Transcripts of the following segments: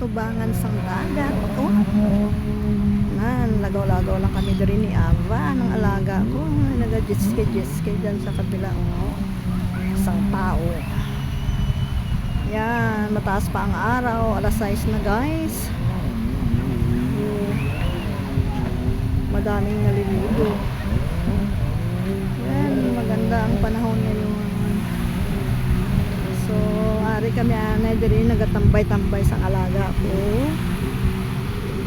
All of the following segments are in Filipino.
atubangan sang dagat. Oh, lagaw-lagaw lang kami diri ni Ava ng alaga ko. Naga-jet-ski dyan sa kabila. Oh, isang tao. Yan, mataas pa ang araw. Alas 6 na guys. Madaming naliligo. Yan, maganda ang panahon ngayon. So, ari kami anay diri nagatambay-tambay sa alaga ko.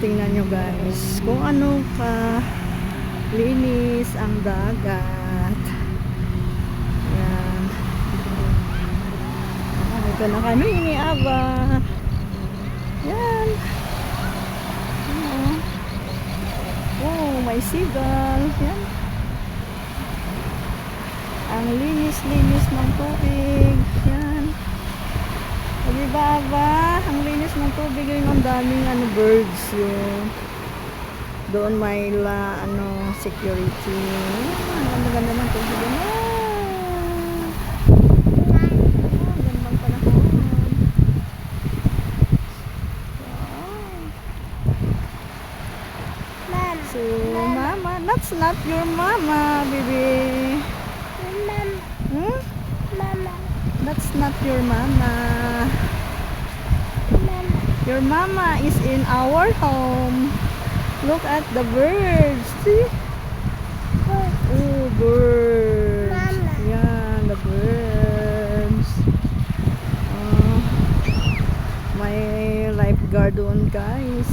Tingnan nyo guys kung ano ka linis ang dagat. Yan. Ito na kami ni Ava. Yan. Oh, may seagull. Yan. Ang linis-linis ng tubig. Yan. O diba, Ava? Ang linis ng tubig yun. Ang daming birds yun. Doon may security. Ang maganda ng tubig yun. Gandang panahon. So, mama, that's not your mama, baby. Hmm? Mama. That's not your mama. Mama. Your mama is in our home. Look at the birds. See? Oh, birds. Mama. Yeah, the birds. May lifeguard doon, guys.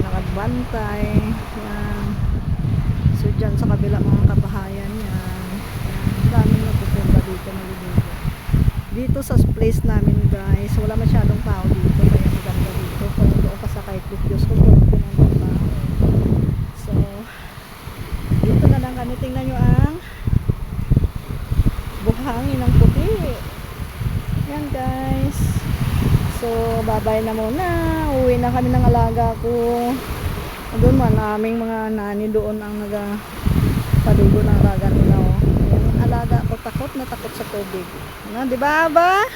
Nakabantay. Yan. So, dyan sa kabila mga kabahayan yan. Daming napupunta dito maliligo. Dito sa place namin guys, wala masyadong tao dito kaya maganda dito. Kung doon ka sa kay Diyos ko doon ng tao. So, dito na lang kami. Tingnan nyo ang buhangin ng puti. Yan guys. So, bye-bye na muna. Uwi na kami ng alaga ko. Doon man, aming mga nani doon ang nagpaligo ng alaga nila. Oh. Yung alaga ko takot na takot sa tubig. Ano, di ba, Aba?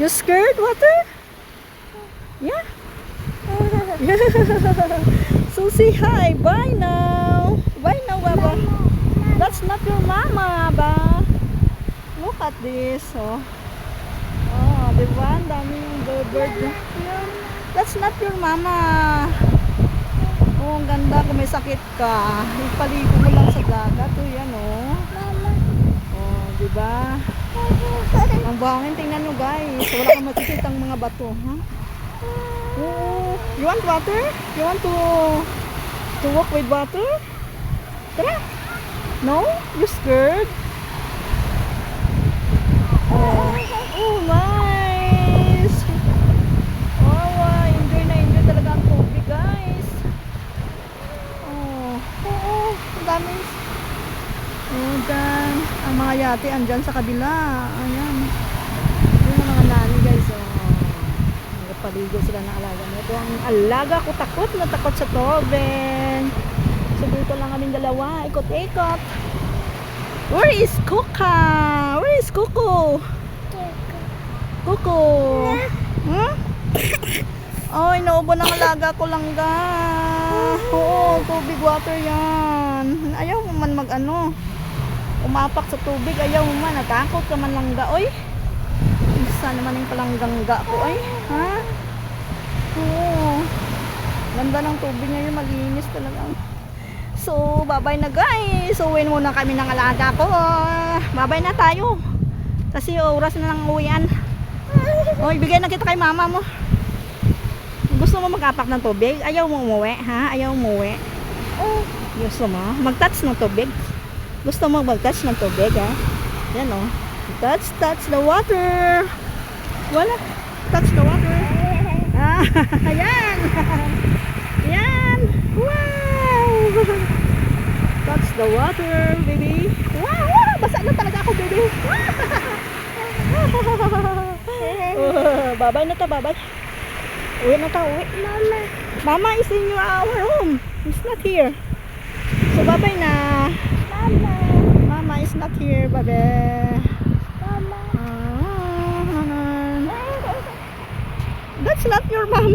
You scared water? Yeah? So, say hi. Bye now. Bye now, Aba. That's not your mama, Aba. Look at this. Oh. Oh, di ba? Ang daming bird. That's not your mama. Oh, ang ganda kung may sakit ka. Ipaligo mo lang sa dagat. Oh, yan oh. Mama. Oh, di ba? Ang buhangin, tingnan nyo guys. Wala kang makikita ang mga bato, ha? Oh, you want water? You want to walk with water? Tara. No? You scared? Oh, oh nice. Oh, enjoy na enjoy talaga ang tubig, guys. Oo, ang dami. Oh, dyan. Ang mga yate andyan sa kabila. Ayan. Yung mga nani guys. Oh. Nagpaligo sila ng alaga nila. Ito ang alaga ko, takot na takot sa tubig. So dito lang kaming dalawa. Ikot-ikot. Where is Kuka? Where is Kuko? Kuko. Hmm? Oh, inuubo ng alaga ko lang ga. Oo, tubig water yan. Ayaw mo man umapak sa tubig. Ayaw mo man, natakot ka man lang ga. Oy, isa naman yung palanggang ga ko. Ay, ha? Oo. Ganda ng tubig niya, yung malinis talaga. So, bye-bye na guys. Uwiin muna kami ng alaga ko. Bye-bye na tayo. Kasi oras na lang uwian. O, ibigay na kita kay mama mo. Gusto mo mag-apak ng tubig? Ayaw mo umuwi, ha? Ayaw mo umuwi? Gusto mo? Mag-touch ng tubig? Gusto mo mag-touch ng tubig, ha? Yan, o. Touch the water. Wala. Touch the water. Ah, ayan. Ayan. Wow. Touch the water, baby. Wow, basa na talaga ako, baby. Babay na ta, babay. Uwi na ta, uwi. Mama is in our home. He's not here. So, babay na. Mama is not here, baby. It's not your mama.